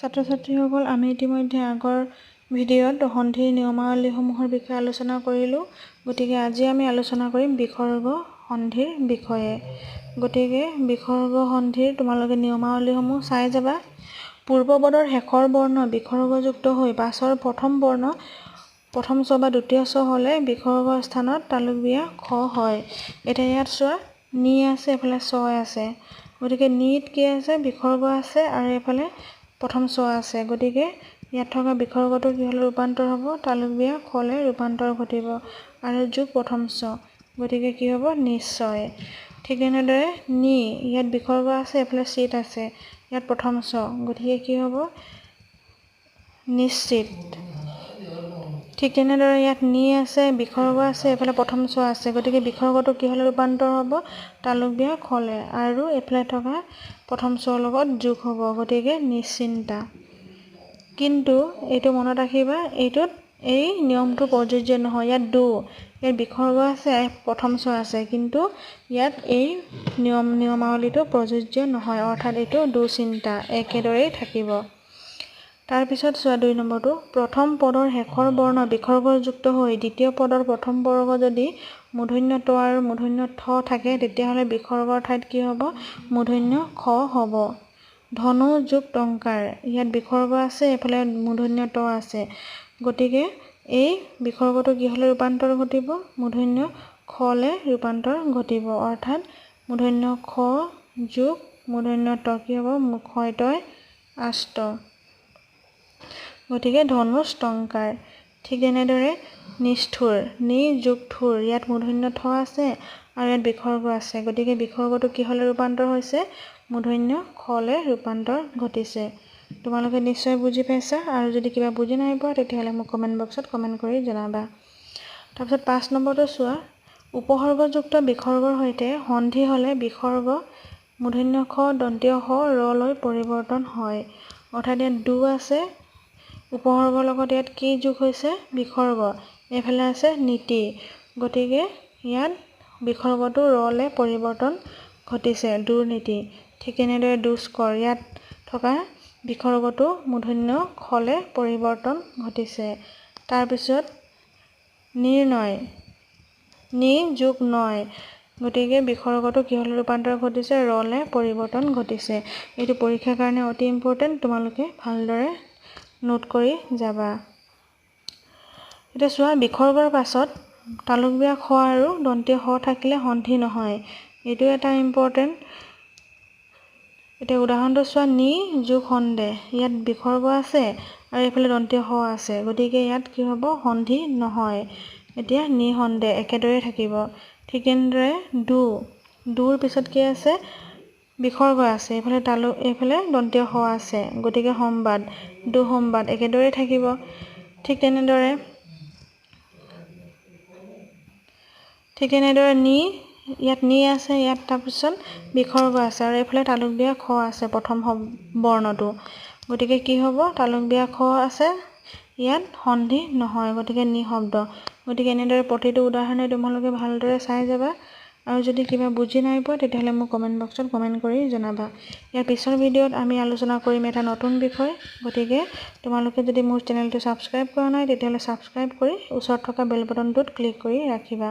ছাত্ৰ ছাত্ৰীসকল আমি ইতিমধ্যে আগৰ ভিডিঅ'ত সন্ধিৰ নিয়মাৱলীসমূহৰ বিষয়ে আলোচনা কৰিলোঁ। গতিকে আজি আমি আলোচনা কৰিম বিসৰ্গ সন্ধিৰ বিষয়ে। গতিকে বিসৰ্গ সন্ধিৰ তোমালোকে নিয়মাৱলীসমূহ চাই যাবা। পূৰ্বপদৰ শেষৰ বৰ্ণ বিসৰ্গযুক্ত হৈ পাছৰ প্ৰথম বৰ্ণ প্ৰথম চ বা দ্বিতীয় চ হ'লে বিসৰ্গৰ স্থানত তালুক বিয়া খ হয়। এতিয়া ইয়াত চোৱা নি আছে, এফালে চ আছে। গতিকে নিত কি আছে? বিসৰ্গ আছে আৰু এফালে প্ৰথম চ আছে। গতিকে ইয়াত থকা বিসৰ্গটো কি হ'লে ৰূপান্তৰ হ'ব? তালুক বিয়া খলে ৰূপান্তৰ ঘটিব আৰু যোগ প্ৰথম চ। গতিকে কি হ'ব? নিশ্চয়। ঠিক তেনেদৰে নি ইয়াত বিসৰ্গ আছে, এফালে চিত আছে, ইয়াত প্ৰথম চ। গতিকে কি হ'ব? নিশ্চিত। ঠিক তেনেদৰে ইয়াত নি আছে, বিসৰ্গ আছে, এফালে প্ৰথম চ আছে। গতিকে বিসৰ্গটো কি হ'লে ৰূপান্তৰ হ'ব? তালুক বিয়া খলে আৰু এফালে থকা প্ৰথম চ লগত যোগ হ'ব। গতিকে নিশ্চিন্তা। কিন্তু এইটো মনত ৰাখিবা, এইটোত এই নিয়মটো প্ৰযোজ্য নহয়। ইয়াত ইয়াত বিসৰ্গ আছে, প্ৰথম চ আছে, কিন্তু ইয়াত এই নিয়মাৱলীটো প্ৰযোজ্য নহয়, অৰ্থাৎ এইটো দুশ্চিন্তা একেদৰেই থাকিব। তাৰপিছত চোৱা ২ নম্বৰটো, প্ৰথম পদৰ শেষৰ বৰ্ণ বিসৰ্গযুক্ত হৈ দ্বিতীয় পদৰ প্ৰথম বৰ্গ যদি মূৰ্ধন্য ত আৰু মূৰ্ধন্য থ থাকে, তেতিয়াহ'লে বিসৰ্গৰ ঠাইত কি হ'ব? মূৰ্ধন্য খ হ'ব। ধনু যোগ টংকাৰ, ইয়াত বিসৰ্গ আছে, এইফালে মূৰ্ধন্য ত আছে। গতিকে এই বিসৰ্গটো কি হ'লে ৰূপান্তৰ ঘটিব? মূৰ্ধন্য খলে ৰূপান্তৰ ঘটিব, অৰ্থাৎ মূৰ্ধন্য খ যোগ মূৰ্ধন্য ত কি হ'ব? মুখয় তয় আষ্ট। গতিকে ধনুষ টংকাৰ। ঠিক তেনেদৰে নিষ্ঠুৰ, নি যোগ থুৰ, ইয়াত মূৰ্ধন্য থ আছে আৰু ইয়াত বিসৰ্গ আছে। গতিকে বিসৰ্গটো কি হ'লে ৰূপান্তৰ হৈছে? মূৰ্ধন্য খলে ৰূপান্তৰ ঘটিছে। তোমালোকে নিশ্চয় বুজি পাইছা, আৰু যদি কিবা বুজি নাই পোৱা তেতিয়াহ'লে মোক কমেণ্ট বক্সত কমেণ্ট কৰি জনাবা। তাৰপিছত ৫ নম্বৰটো চোৱা, উপসৰ্গযুক্ত বিসৰ্গৰ সৈতে সন্ধি হ'লে বিসৰ্গ মূৰ্ধন্য খ দন্তীয় স ৰ লৈ পৰিৱৰ্তন হয়। অৰ্থাৎ ইয়াত আছে, উপসৰ্গৰ লগত ইয়াত কি যোগ হৈছে? বিসৰ্গ। এইফালে আছে নীতি। গতিকে ইয়াত বিসৰ্গটো ৰলে পৰিৱৰ্তন ঘটিছে, দুৰ্নীতি। ঠিক তেনেদৰে দুষ্কৰ, ইয়াত থকা বিসৰ্গটো মূৰ্ধন্য খলে পৰিৱৰ্তন ঘটিছে। তাৰপিছত নিৰ্ণয়, নি যোগ নয়, গতিকে বিসৰ্গটো কি হ'লে ৰূপান্তৰ ঘটিছে? ৰলে পৰিৱৰ্তন ঘটিছে। এইটো পৰীক্ষাৰ কাৰণে অতি ইম্পৰ্টেণ্ট, তোমালোকে ভালদৰে নোট কৰি যাবা। এতিয়া চোৱা, বিসৰ্গৰ পাছত তালুক বিয়া খ আৰু দন্তীয় স থাকিলে সন্ধি নহয়। এইটো এটা ইম্পৰ্টেণ্ট। এতিয়া উদাহৰণটো চোৱা, নি যোগ সন্দেহ, ইয়াত বিসৰ্গ আছে আৰু এইফালে দন্তীয় স আছে। গতিকে ইয়াত কি হ'ব? সন্ধি নহয়। এতিয়া নি সন্দেহ একেদৰে থাকিব। ঠিক তেনেদৰে দুৰ পিছত কি আছে? বিসৰ্গ আছে, এইফালে দন্তীয় স আছে। গতিকে সম্বাদ, দুসম্বাদ একেদৰে থাকিব। ঠিক তেনেদৰে ইয়াত নি আছে, ইয়াত তাৰপিছত বিসৰ্গ আছে আৰু এইফালে তালুক বিয়া খ আছে প্ৰথম বৰ্ণটো। গতিকে কি হ'ব? তালুক বিয়া খ আছে, ইয়াত সন্ধি নহয়, গতিকে নিঃশব্দ। গতিকে এনেদৰে প্ৰতিটো উদাহৰণে তোমালোকে ভালদৰে চাই যাবা, আৰু যদি কিবা বুজি নাই পোৱা তেতিয়াহ'লে মোক কমেণ্ট বক্সত কমেণ্ট কৰি জনাবা। ইয়াৰ পিছৰ ভিডিঅ'ত আমি আলোচনা কৰিম এটা নতুন বিষয়। গতিকে তোমালোকে যদি মোৰ চেনেলটো ছাবস্ক্ৰাইব কৰা নাই তেতিয়াহ'লে ছাবস্ক্ৰাইব কৰি ওচৰত থকা বেল বটনটোত ক্লিক কৰি ৰাখিবা।